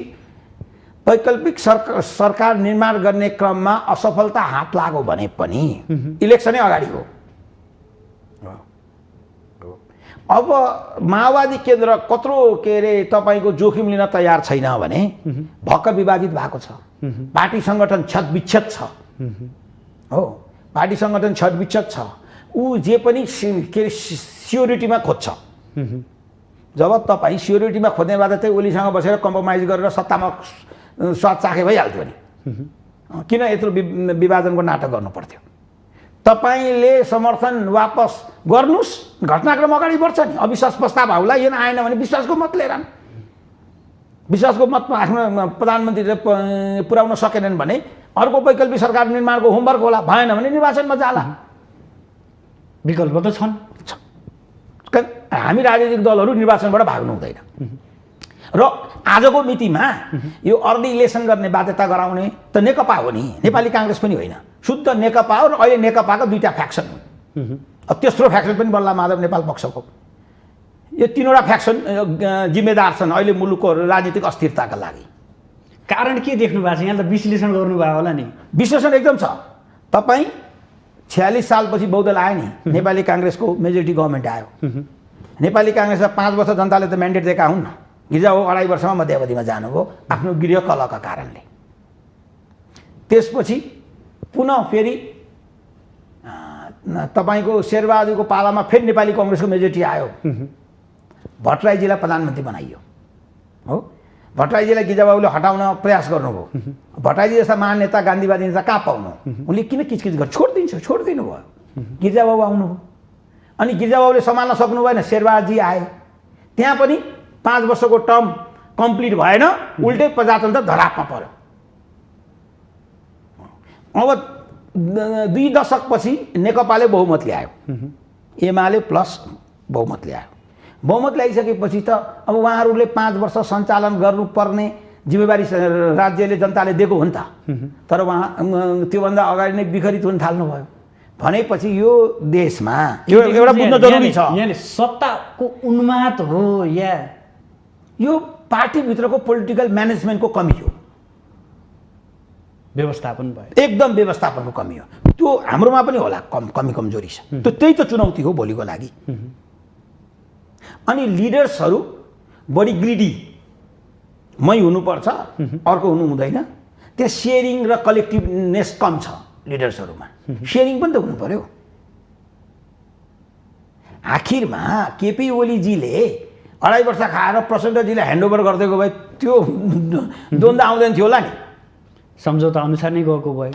वैकल्पिक सरकार निर्माण गर्ने क्रममा असफलता हात लाग्यो भने पनि इलेक्सनै अगाडि हो अब माओवादी केन्द्र कत्रो के अरे तपाईँको जोखिम लिन तयार छैन भने भक्क विभाजित भएको छ पार्टी सङ्गठन छतविच्छेद छ हो पार्टी सङ्गठन छतविच्छेद छ ऊ जे पनि के अरे सियोरिटीमा खोज्छ जब तपाईँ सियोरिटीमा खोज्ने भए चाहिँ ओलीसँग बसेर कम्प्रोमाइज गरेर सत्तामा स्वाद चाखे भइहाल्थ्यो नि किन यत्रो विभाजनको नाटक गर्नु पर्थ्यो तपाईँले समर्थन वापस गर्नुहोस् घटनाक्रम अगाडि बढ्छ नि अविश्वास प्रस्ताव आउला यो आएन भने विश्वासको मत लिएर विश्वासको मतमा आफ्नो प्रधानमन्त्रीले पुर्याउन सकेनन् भने अर्को वैकल्पिक सरकार निर्माणको होमवर्क होला भएन भने निर्वाचनमा जाला विकल्प त छन् हामी राजनीतिक दलहरू निर्वाचनबाट भाग्नु हुँदैन र आजको मितिमा यो अर्ली इलेक्सन गर्ने बाध्यता गराउने त नेकपा हो नि नेपाली काङ्ग्रेस पनि होइन शुद्ध नेकपा हो र अहिले नेकपाको दुईटा फ्याक्सन हुन् तेस्रो फ्याक्सन पनि बल्ला माधव नेपाल पक्षको यो तीनवटा फ्याक्सन जिम्मेदार छन् अहिले मुलुकको राजनीतिक अस्थिरताका लागि कारण के देख्नु भएको छ यहाँ त विश्लेषण गर्नुभयो होला नि विश्लेषण एकदम छ तपाईँ 46 सालपछि बहुदल आयो नि नेपाली काङ्ग्रेसको मेजोरिटी गभर्मेन्ट आयो नेपाली काङ्ग्रेसलाई 5 वर्ष जनताले त म्यान्डेट दिएका हुन् गिजा हो 2.5 वर्षमा मध्यावधिमा जानुभयो आफ्नो गृह कलहका कारणले त्यसपछि पुनः फेरि तपाईँको शेरबहादुरको पालामा फेरि नेपाली कङ्ग्रेसको मेजोरिटी आयो भट्टराईजीलाई प्रधानमन्त्री बनाइयो हो भट्टराईजीलाई गिजाबाबुले हटाउन प्रयास गर्नुभयो भट्टराईजी जस्ता महान नेता गान्धीवादी नेता कहाँ पाउनु उनले किन किचकिच गर्छ छोडिदिनु भयो गिरिजाबाबु आउनुभयो अनि गिरिजाबाबुले सम्हाल्न सक्नु भएन शेरबहादुरजी आए त्यहाँ पनि 5 वर्षको टर्म कम्प्लिट भएन उल्टै प्रजातन्त्र धरापमा पर्यो अब 2 दशकपछि नेकपाले बहुमत ल्यायो एमाले प्लस बहुमत ल्यायो बहुमत ल्याइसकेपछि त अब उहाँहरूले 5 वर्ष सञ्चालन गर्नुपर्ने जिम्मेवारी राज्यले जनताले दिएको हो नि त तर उहाँ त्योभन्दा अगाडि नै विखरित हुन थाल्नुभयो भनेपछि यो देशमा एउटा बुझ्न जरुरी छ यहाँले सत्ताको उन्माद हो या यो पार्टीभित्रको पोलिटिकल म्यानेजमेन्टको कमी हो व्यवस्थापन भयो एकदम व्यवस्थापनको कमी हो त्यो हाम्रोमा पनि होला कमी कमजोरी छ त्यो त्यही त चुनौती हो भोलिको लागि अनि लिडर्सहरू बढी ग्रिडी मै हुनुपर्छ अर्को हुनु हुँदैन त्यहाँ सेयरिङ र कलेक्टिभनेस कम छ लिडर्सहरूमा सेयरिङ पनि त हुनु पर्यो आखिरमा केपी ओलीजीले 2.5 वर्ष खाएर प्रचण्डजीलाई ह्यान्डओभर गरिदिएको भए त्यो द्वन्द्व आउँदैन थियो होला नि सम्झौता अनुसार नै गएको भयो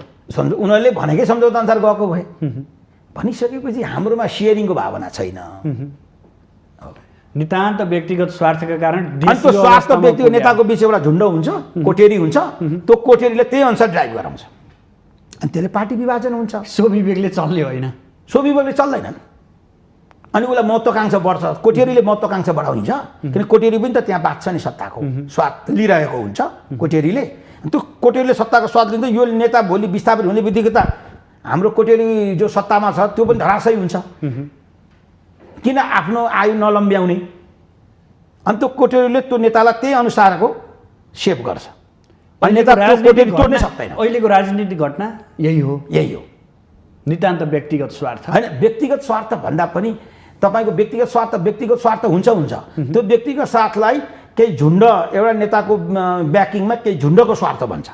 उनीहरूले भनेकै सम्झौता अनुसार गएको भए भनिसकेपछि हाम्रोमा सेयरिङको भावना छैन नितान्त व्यक्तिगत स्वार्थका कारण अन्त स्वार्थ व्यक्तिगत नेताको बिच एउटा झुन्ड हुन्छ कोटेरी हुन्छ त्यो कोटेरीले त्यही अनुसार ड्राइभ गराउँछ अनि त्यसले पार्टी विभाजन हुन्छ सो विवेकले चल्ने होइन सो विवेकले चल्दैनन् अनि उसलाई महत्त्वाकांक्षा बढ्छ कोटेरीले महत्त्वाकांक्षा बढाउँछ किन कोटेरी पनि त त्यहाँ बाँच्छ नि सत्ताको स्वाद लिइरहेको हुन्छ कोटेरीले त्यो कोटेरीले सत्ताको स्वाद लिन्छ यो नेता भोलि विस्थापित हुने बित्तिकै त हाम्रो कोटेरी जो सत्तामा छ त्यो पनि धराशयी हुन्छ किन आफ्नो आयु नलम्ब्याउने अनि त्यो कोटेरीले त्यो नेतालाई त्यही अनुसारको सेभ गर्छ अनि नेता त्यो कोटेरी तोड्नै सक्दैन अहिलेको राजनीतिक घटना यही हो नितान्त व्यक्तिगत स्वार्थ होइन व्यक्तिगत स्वार्थ भन्दा पनि तपाईँको व्यक्तिगत स्वार्थ हुन्छ त्यो व्यक्तिगत स्वार्थलाई केही झुन्ड एउटा नेताको ब्याकिङमा केही झुन्डको स्वार्थ बन्छ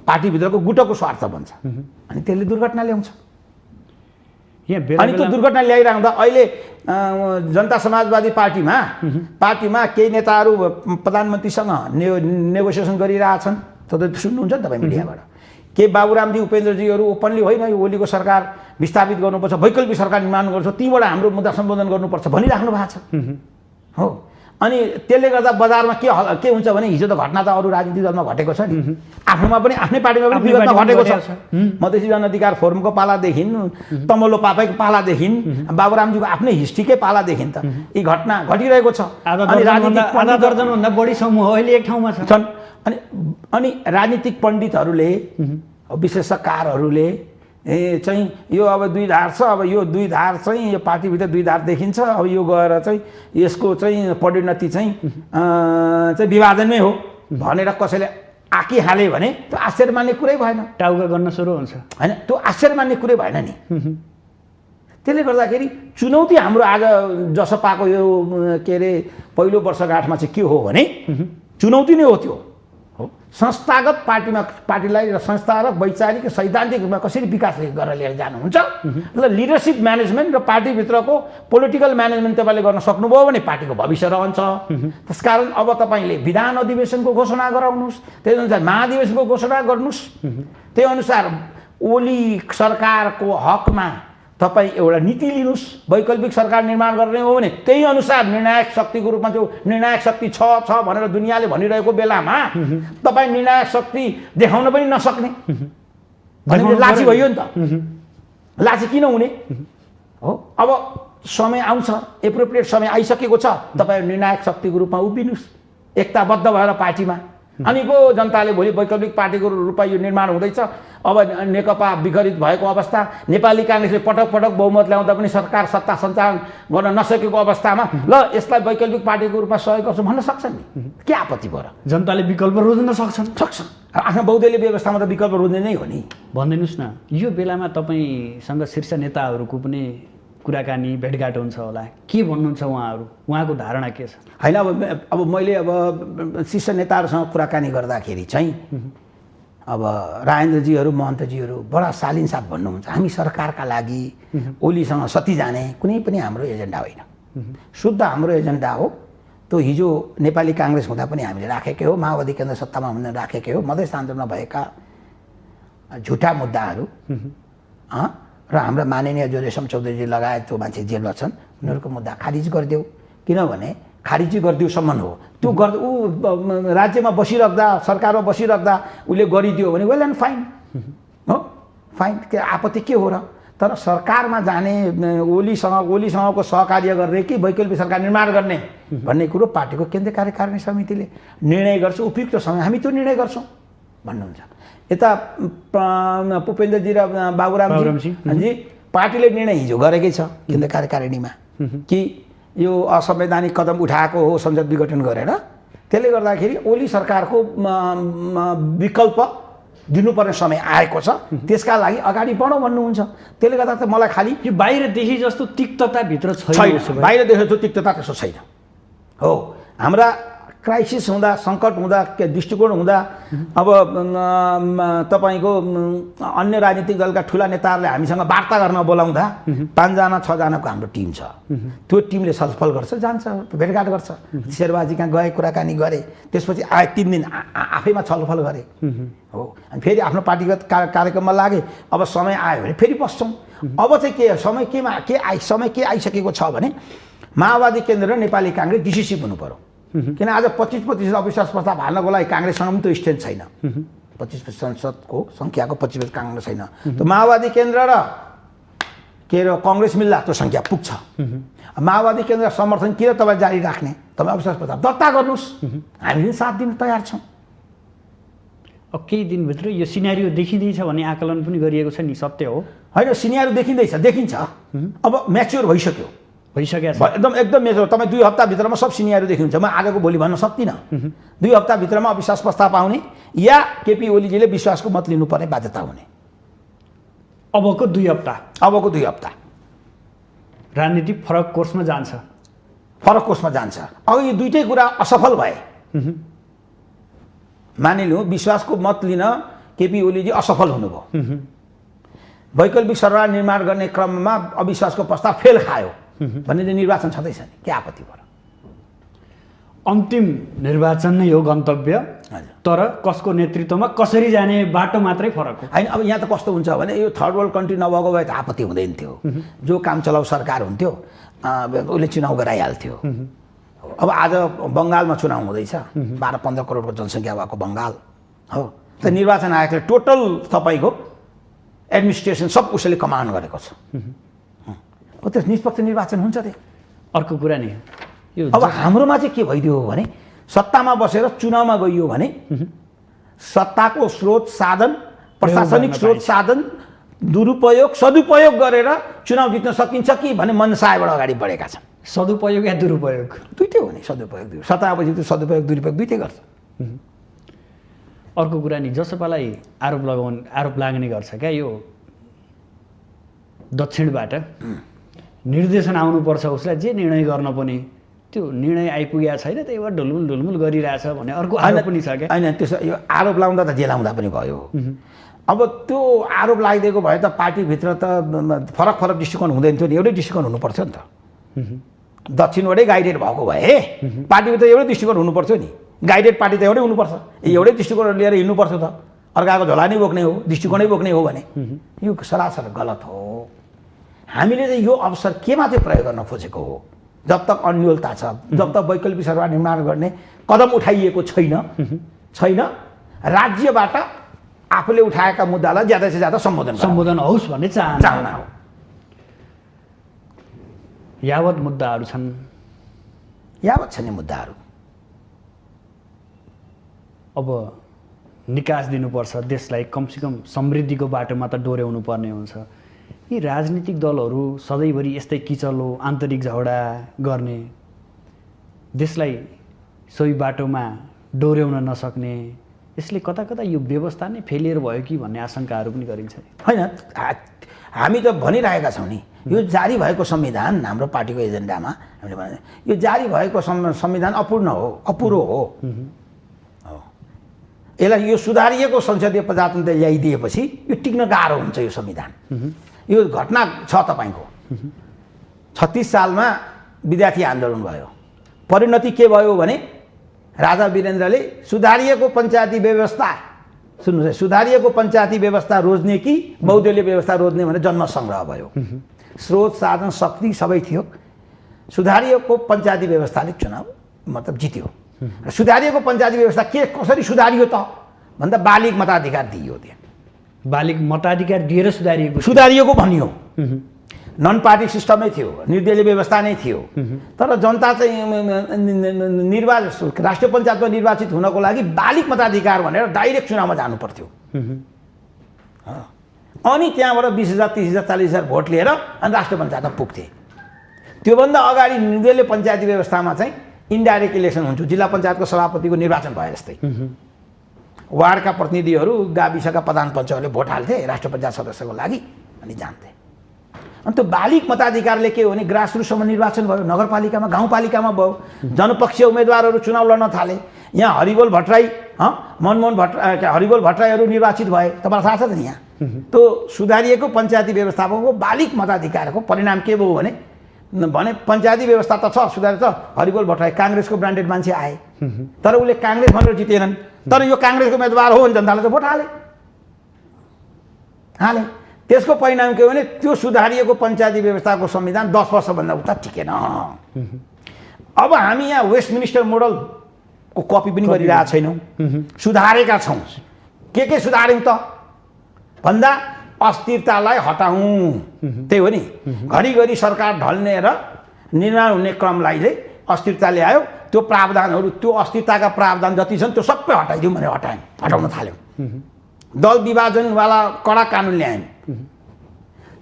पार्टीभित्रको गुटको स्वार्थ बन्छ अनि त्यसले दुर्घटना ल्याउँछ अनि त्यो दुर्घटना ल्याइरहँदा अहिले जनता समाजवादी पार्टीमा केही नेताहरू प्रधानमन्त्रीसँग नेगोसिएसन गरिरहेछन् तपाईँ सुन्नुहुन्छ नि तपाईँ मिडियाबाट के बाबुरामजी उपेन्द्रजीहरू ओपनली होइन यो ओलीको सरकार विस्थापित गर्नुपर्छ वैकल्पिक सरकार निर्माण गर्छ तीबाट हाम्रो मुद्दा सम्बोधन गर्नुपर्छ भनिराख्नु भएको छ हो अनि त्यसले गर्दा बजारमा के हुन्छ भने हिजो त घटना त अरू राजनीतिक दलमा घटेको छ नि, आफ्नोमा पनि आफ्नै पार्टीमा पनि विगतमा घटेको छ। मधेसी जनअधिकार फोरमको पालादेखि तमलो पापाको पालादेखि बाबुरामजीको आफ्नै हिस्ट्रीकै पालादेखि त यी घटना घटिरहेको छ। अनि आधा दर्जनभन्दा बढी समूह अहिले एक ठाउँमा छन्। अनि राजनीतिक पण्डितहरूले विशेषज्ञहरूले चाहिँ यो अब दुई धार छ, अब यो दुई धार चाहिँ यो पार्टीभित्र दुई धार देखिन्छ, अब यो गएर चाहिँ यसको चाहिँ परिणति चाहिँ विभाजनमै हो भनेर कसैले आँकिहाल्यो भने त्यो आश्चर्य मान्ने कुरै भएन, टाउका गर्न सुरु हुन्छ होइन, त्यो आश्चर्य मान्ने कुरै भएन नि। त्यसले गर्दाखेरि चुनौती हाम्रो आज जसपाको यो के अरे पहिलो वर्षगाँठमा चाहिँ के हो भने चुनौती नै हो त्यो संस्थागत पार्टीलाई र संस्थागत वैचारिक सैद्धान्तिक रूपमा कसरी विकास गरेर लिएर जानुहुन्छ र लिडरसिप म्यानेजमेन्ट र पार्टीभित्रको पोलिटिकल म्यानेजमेन्ट तपाईँले गर्न सक्नुभयो भने पार्टीको भविष्य रहन्छ। त्यसकारण अब तपाईँले विधान अधिवेशनको घोषणा गराउनुहोस्, त्यही अनुसार महाधिवेशनको घोषणा गर्नुहोस्, त्यही अनुसार ओली सरकारको हकमा तपाईँ एउटा नीति लिनुहोस्। वैकल्पिक सरकार निर्माण गर्ने हो भने त्यही अनुसार निर्णायक शक्तिको रूपमा जो निर्णायक शक्ति छ भनेर दुनियाँले भनिरहेको बेलामा तपाईँ निर्णायक शक्ति देखाउन पनि नसक्ने भने लाची भयो नि त। लाची किन हुने हो? अब समय आउँछ, एप्रोप्रिएट समय आइसकेको छ, तपाईँ निर्णायक शक्तिको रूपमा उभिनुहोस् एकताबद्ध भएर पार्टीमा। अनि पो जनताले भोलि वैकल्पिक पार्टीको रूपमा यो निर्माण हुँदैछ। अब नेकपा विघटित भएको अवस्था, नेपाली काङ्ग्रेसले पटक पटक बहुमत ल्याउँदा पनि सरकार सत्ता सञ्चालन गर्न नसकेको अवस्थामा ल यसलाई वैकल्पिक पार्टीको रूपमा सहयोग गर्छु भन्न सक्छन् नि, के आपत्ति भयो र? जनताले विकल्प रोज्न सक्छन्। आफ्नो बहुदलीय व्यवस्थामा त विकल्प रोज्ने नै हो नि। भनिदिनुहोस् न, यो बेलामा तपाईँसँग शीर्ष नेताहरूको पनि कुराकानी भेटघाट हुन्छ होला, के भन्नुहुन्छ उहाँहरू, उहाँको धारणा के छ? होइन अब मैले अब शीर्ष नेताहरूसँग कुराकानी गर्दाखेरि चाहिँ अब राजेन्द्रजीहरू महन्तजीहरू बडा शालीन साथ भन्नुहुन्छ, हामी सरकारका लागि ओलीसँग सती जाने कुनै पनि हाम्रो एजेन्डा होइन, शुद्ध हाम्रो एजेन्डा हो त्यो हिजो नेपाली काङ्ग्रेस हुँदा पनि हामीले राखेकै हो, माओवादी केन्द्र सत्तामा हुँदा राखेकै हो, मधेस आन्दोलनमा भएका झुटा मुद्दाहरू र हाम्रा माननीय जो रेशम चौधरी लगायत त्यो मान्छे जेलमा छन् उनीहरूको मुद्दा खारिज गरिदेऊ, किनभने खारिजी गरिदिउसम्म हो त्यो ऊ राज्यमा बसिराख्दा सरकारमा बसिराख्दा उसले गरिदियो भने वेल एन्ड फाइन हो, फाइन, के आपत्ति के हो र? तर सरकारमा जाने ओलीसँगको सहकार्य गर्ने कि वैकल्पिक सरकार निर्माण गर्ने भन्ने कुरो पार्टीको केन्द्रीय कार्यकारिणी समितिले निर्णय गर्छ, उपयुक्त समय हामी त्यो निर्णय गर्छौँ भन्नुहुन्छ। यता भूपेन्द्रजी र बाबुरामजी पार्टीले निर्णय हिजो गरेकै छ केन्द्रीय कार्यकारिणीमा कि यो असंवैधानिक कदम उठाएको हो संसद विघटन गरेर, त्यसले गर्दाखेरि ओली सरकारको विकल्प दिनुपर्ने समय आएको छ, त्यसका लागि अगाडि बढौँ भन्नुहुन्छ। त्यसले गर्दा त मलाई खालि यो बाहिरदेखि जस्तो तिक्तता भित्र छैन, बाहिरदेखि जस्तो तिक्तता त्यस्तो छैन हो। हाम्रा क्राइसिस हुँदा, सङ्कट हुँदा, दृष्टिकोण हुँदा अब तपाईँको अन्य राजनीतिक दलका ठुला नेताहरूले हामीसँग वार्ता गर्न बोलाउँदा 5 जना 6 जनाको हाम्रो टिम छ, त्यो टिमले छलफल गर्छ, जान्छ, भेटघाट गर्छ, शेरबाजी कहाँ गए, कुराकानी गरे, त्यसपछि आए 3 दिन आफैमा छलफल गरे हो। अनि फेरि आफ्नो पार्टीगत कार्यक्रममा लागे, अब समय आयो भने फेरि बस्छौँ। अब चाहिँ के समय के आइसकेको छ भने माओवादी केन्द्र र नेपाली काङ्ग्रेस डिसिसिभ हुनु पर्यो, किन आज 25% अविश्वास प्रस्ताव हाल्नको लागि काङ्ग्रेससँग पनि त्यो स्ट्रेन्थ छैन, 25% संसदको सङ्ख्याको 25% काङ्ग्रेस छैन, त्यो माओवादी केन्द्र र के अरे कङ्ग्रेस मिल्दा त्यो सङ्ख्या पुग्छ। माओवादी केन्द्र समर्थन किन तपाईँ जारी राख्ने, तपाईँ अविश्वास प्रस्ताव दर्ता गर्नुहोस्, हामी 7 दिन तयार छौँ। अब केही दिनभित्र यो सिनारियो देखिँदैछ भन्ने आकलन पनि गरिएको छ नि, सत्य हो? होइन, सिनारियो देखिन्छ, अब म्याच्योर भइसक्यो, एकदम मेजर। तपाईँ 2 हप्ताभित्रमा सब सिनियरहरू देखिनुहुन्छ, म आजको भोलि भन्न सक्दिनँ। 2 हप्ताभित्रमा अविश्वास प्रस्ताव आउने या केपी ओलीजीले विश्वासको मत लिनुपर्ने बाध्यता हुने। अबको 2 हप्ता राजनीति फरक कोर्समा जान्छ। अब यो दुईटै कुरा असफल भए, मानिलिउँ विश्वासको मत लिन केपी ओलीजी असफल हुनुभयो, वैकल्पिक सरकार निर्माण गर्ने क्रममा अविश्वासको प्रस्ताव फेल खायो भन्ने निर्वाचन छँदैछ नि, के आपत्ति भयो? अन्तिम निर्वाचन नै हो गन्तव्य, तर कसको नेतृत्वमा कसरी जाने बाटो मात्रै फरक हो। होइन, अब यहाँ त कस्तो हुन्छ भने यो थर्ड वर्ल्ड कन्ट्री नभएको भए त आपत्ति हुँदैन थियो, जो काम चलाउ सरकार हुन्थ्यो उसले चुनाव गराइहाल्थ्यो। अब आज बङ्गालमा चुनाव हुँदैछ 12-15 करोडको जनसङ्ख्या भएको बङ्गाल हो त निर्वाचन आयोगले टोटल तपाईँको एडमिनिस्ट्रेसन सब उसले कमान्ड गरेको छ हो त्यो निष्पक्ष निर्वाचन हुन्छ त्यो अर्को कुरा नि यो अब हाम्रोमा चाहिँ के भइदियो भने सत्तामा बसेर चुनावमा गइयो भने सत्ताको स्रोत साधन प्रशासनिक स्रोत साधन दुरुपयोग सदुपयोग गरेर चुनाव जित्न सकिन्छ कि भने मनसायबाट अगाडि बढेका छन् सदुपयोग या दुरुपयोग दुइटै हो नि सदुपयोग सत्तापछि त्यो सदुपयोग दुरुपयोग दुइटै गर्छ अर्को कुरा नि जसपालाई आरोप लाग्ने गर्छ क्या यो दक्षिणबाट निर्देशन आउनुपर्छ उसलाई जे निर्णय गर्न पनि त्यो निर्णय आइपुगेको छैन त्यही भएर ढुलमुल गरिरहेछ भन्ने अर्को आरोप पनि छ क्या होइन त्यसो यो आरोप लाउँदा त जेल आउँदा पनि भयो अब त्यो आरोप लगाइदिएको भए त पार्टीभित्र त फरक फरक दृष्टिकोण हुँदैन थियो नि एउटै दृष्टिकोण हुनुपर्थ्यो नि त दक्षिणबाटै गाइडेड भएको भए पार्टीभित्र एउटै दृष्टिकोण हुनुपर्थ्यो नि गाइडेड पार्टी त एउटै हुनुपर्छ एउटै दृष्टिकोण लिएर हिँड्नुपर्थ्यो त अर्काको झोला नै बोक्ने हो दृष्टिकोणै बोक्ने हो भने यो सरासर गलत हो हामीले चाहिँ यो अवसर केमा चाहिँ प्रयोग गर्न खोजेको हो जब तक अन्योलता छ जब तक वैकल्पिक सरकार निर्माण गर्ने कदम उठाइएको छैन राज्यबाट आफूले उठाएका मुद्दालाई ज्यादा से ज्यादा सम्बोधन होस् भन्ने चाहना हो यावत मुद्दाहरू छन् यावत छन् मुद्दाहरू अब निकास दिनुपर्छ देशलाई कमसेकम समृद्धिको बाटोमा त डोर्याउनु पर्ने हुन्छ यी राजनीतिक दलहरू सधैँभरि यस्तै किचलो आन्तरिक झगडा गर्ने देशलाई सोही बाटोमा डोर्याउन नसक्ने यसले कता कता यो व्यवस्था नै फेलियर भयो कि भन्ने आशंकाहरू पनि गरिन्छ होइन हामी त भनिरहेका छौँ नि यो जारी भएको संविधान हाम्रो पार्टीको एजेन्डामा हामीले भने यो जारी भएको संविधान अपुरो हो यसलाई यो सुधारिएको संसदीय प्रजातन्त्र ल्याइदिएपछि यो टिक्न गाह्रो हुन्छ यो संविधान यो घटना छ तपाईँको 36 सालमा विद्यार्थी आन्दोलन भयो परिणति के भयो भने राजा वीरेन्द्रले सुधारिएको पञ्चायती व्यवस्था सुन्नुहोस् सुधारिएको पञ्चायती व्यवस्था रोज्ने कि बहुदलीय व्यवस्था रोज्ने भने जनमत भयो स्रोत साधन शक्ति सबै थियो सुधारिएको पञ्चायती व्यवस्थाले चुनाव मतलब जित्यो र सुधारिएको पञ्चायती व्यवस्था कसरी सुधारियो त भन्दा बालिग मताधिकार दिइयो त्यहाँ बालिग मताधिकार दिएर सुधारिएको भनियो नन पार्टी सिस्टमै थियो निर्दलीय व्यवस्था नै थियो तर जनता चाहिँ राष्ट्रिय पञ्चायतमा निर्वाचित हुनको लागि बालिग मताधिकार भनेर डाइरेक्ट चुनावमा जानु पर्थ्यो अनि त्यहाँबाट 20,000 30,000 40,000 भोट लिएर अनि राष्ट्रिय पञ्चायतमा पुग्थे त्योभन्दा अगाडि निर्दलीय पञ्चायती व्यवस्थामा चाहिँ इन्डाइरेक्ट इलेक्सन हुन्छ जिल्ला पञ्चायतको सभापतिको निर्वाचन भए जस्तै वार्डका प्रतिनिधिहरू गाविसका प्रधान पञ्चहरूले भोट हाल्थे राष्ट्रिय पञ्चायत सदस्यको लागि अनि जान्थे अनि त्यो बालिग मताधिकारले के हो भने ग्रासरुटसम्म निर्वाचन भयो नगरपालिकामा गाउँपालिकामा भयो जनपक्षीय उम्मेदवारहरू चुनाव लड्न थाले यहाँ हरिबोल भट्टराई हरिबोल भट्टराईहरू निर्वाचित भए तपाईँलाई थाहा छ त नि यहाँ त्यो सुधारिएको पञ्चायती व्यवस्थापनको बालिग मताधिकारको परिणाम के भयो भने पञ्चायती व्यवस्था त छ सुधार छ हरिबोल भट्टराई काङ्ग्रेसको ब्रान्डेड मान्छे आए तर उसले काङ्ग्रेस भनेर जितेनन् तर यो काङ्ग्रेसको उम्मेदवार हो भने जनताले त भोट हाले त्यसको परिणाम के हो भने त्यो सुधारिएको पञ्चायती व्यवस्थाको संविधान 10 वर्षभन्दा उता टिकेन अब हामी यहाँ वेस्टमिनिस्टर मोडलको कपी पनि गरिरहेका छैनौँ सुधारेका छौँ के सुधार्यौँ त भन्दा अस्थिरतालाई हटाउँ त्यही हो नि घरिघरि सरकार ढल्ने र निर्माण हुने क्रमलाई चाहिँ अस्थिरता ल्यायो त्यो प्रावधानहरू त्यो अस्थिरताका प्रावधान जति छन् त्यो सबै हटाइदिउँ भनेर हटाउन थाल्यौँ दल विभाजनवाला कडा कानुन ल्यायौँ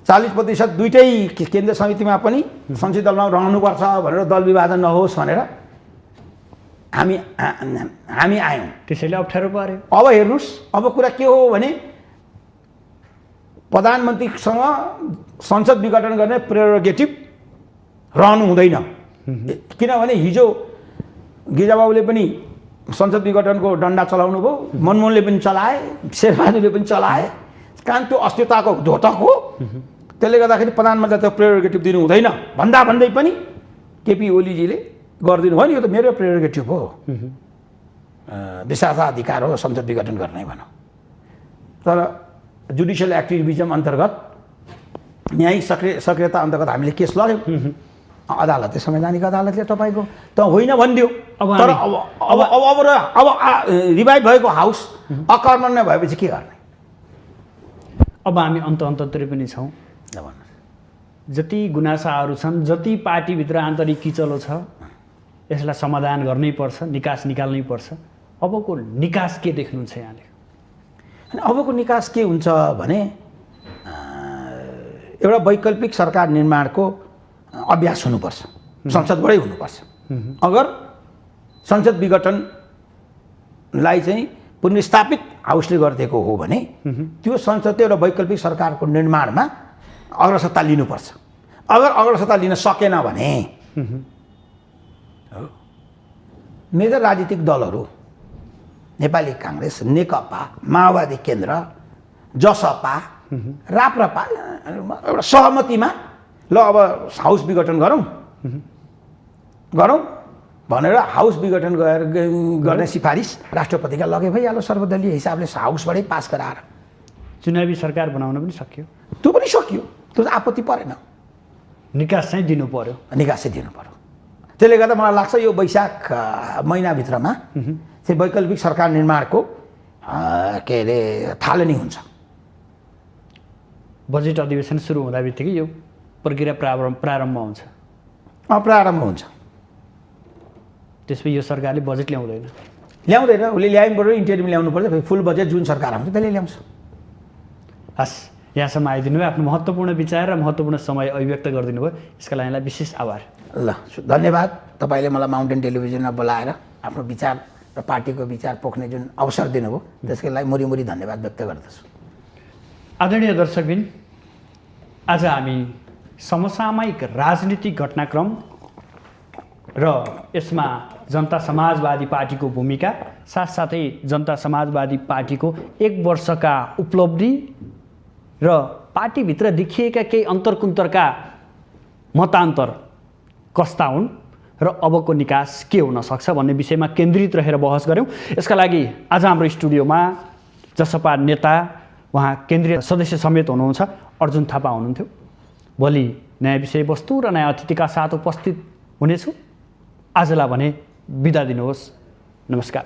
40% दुइटै केन्द्रीय समितिमा पनि संसदीय दलमा रहनुपर्छ भनेर दल विभाजन नहोस् भनेर हामी आयौँ त्यसैले अप्ठ्यारो पर्यो अब हेर्नुहोस् अब कुरा के हो भने प्रधानमन्त्रीसँग संसद विघटन गर्ने प्रेरोगेटिभ रहनु हुँदैन किनभने हिजो गिरिजाबाबुले पनि संसद विघटनको डन्डा चलाउनु भयो मनमोहनले पनि चलाए शेरबहादुरले पनि चलाए कारण त्यो अस्थिरताको धोतक हो त्यसले गर्दाखेरि प्रधानमन्त्रीले त्यो प्रेरोगेटिभ दिनु हुँदैन भन्दै पनि केपी ओलीजीले गरिदिनु भयो नि यो त मेरो प्रेरोगेटिभ हो विशेषाधिकार हो संसद विघटन गर्ने भनौँ तर जुडिसियल एक्टिभिजम अन्तर्गत न्यायिक सक्रियता अन्तर्गत हामीले केस लग्यौँ अदालतले संवैधानिक अदालतले तपाईँको त होइन भनिदियो। अब तर हामी- अब रिभाइभ भएको हाउस अकर्मण्य भएपछि के गर्ने? अब हामी अन्ततिर पनि छौँ। जति गुनासाहरू छन्, जति पार्टीभित्र आन्तरिक किचलो छ, यसलाई समाधान गर्नै पर्छ, निकास निकाल्नै पर्छ। अबको निकास के देख्नुहुन्छ यहाँले? अबको निकास के हुन्छ भने एउटा वैकल्पिक सरकार निर्माणको अभ्यास हुनुपर्छ, संसदबाटै हुनुपर्छ। अगर संसद विघटनलाई चाहिँ पुनर्स्थापित हाउसले गरिदिएको हो भने त्यो संसदले एउटा वैकल्पिक सरकारको निर्माणमा अग्रसत्ता लिनुपर्छ। अगर अग्रसत्ता लिन सकेन भने मेजर राजनीतिक दलहरू नेपाली काङ्ग्रेस, नेकपा, माओवादी केन्द्र, जसपा, राप्रपा एउटा सहमतिमा ल अब हाउस विघटन गरौँ भनेर हाउस विघटन गर्ने सिफारिस राष्ट्रपतिका लगे भइहाल्यो सर्वदलीय हिसाबले हाउसबाटै पास गराएर। चुनावी सरकार बनाउन पनि सक्यो, त्यो पनि सकियो, त्यो त आपत्ति परेन। निकास चाहिँ दिनु पर्यो। निकास चाहिँ दिनु पर्यो। त्यसले गर्दा मलाई लाग्छ यो वैशाख महिनाभित्रमा चाहिँ वैकल्पिक सरकार निर्माणको के अरे थालनी हुन्छ। बजेट अधिवेशन सुरु हुँदा बित्तिकै यो प्रक्रिया प्रारम्भ हुन्छ। प्रारम्भ हुन्छ। त्यसपछि यो सरकारले बजेट ल्याउँदैन। उसले ल्याउनु पऱ्यो, इन्टरिम ल्याउनु पर्छ, फुल बजेट जुन सरकार आउँछ त्यसले ल्याउँछ। हस्, यहाँसम्म आइदिनु भयो, आफ्नो महत्त्वपूर्ण विचार र महत्त्वपूर्ण समय अभिव्यक्त गरिदिनु भयो, यसका लागि यहाँलाई विशेष आभार। ल धन्यवाद। तपाईँले मलाई माउन्टेन टेलिभिजनमा बोलाएर आफ्नो विचार र पार्टीको विचार पोख्ने जुन अवसर दिनुभयो त्यसको लागि मुरी धन्यवाद व्यक्त गर्दछु। आदरणीय दर्शकबिन, आज हामी समसामयिक राजनीतिक घटनाक्रम र यसमा जनता समाजवादी पार्टीको भूमिका, साथसाथै जनता समाजवादी पार्टीको 1 वर्षका उपलब्धि र पार्टीभित्र देखिएका केही अन्तर्कुन्तरका मतान्तर कस्ता हुन् र अबको निकास के हुन सक्छ भन्ने विषयमा केन्द्रित रहेर बहस गऱ्यौँ। यसका लागि आज हाम्रो स्टुडियोमा जसपा नेता, उहाँ केन्द्रीय सदस्य समेत हुनुहुन्छ अर्जुन थापा हुनुहुन्थ्यो। भोलि नयाँ विषयवस्तु र नयाँ अतिथिका साथ उपस्थित हुनेछु। आजलाई भने बिदा दिनुहोस्। नमस्कार।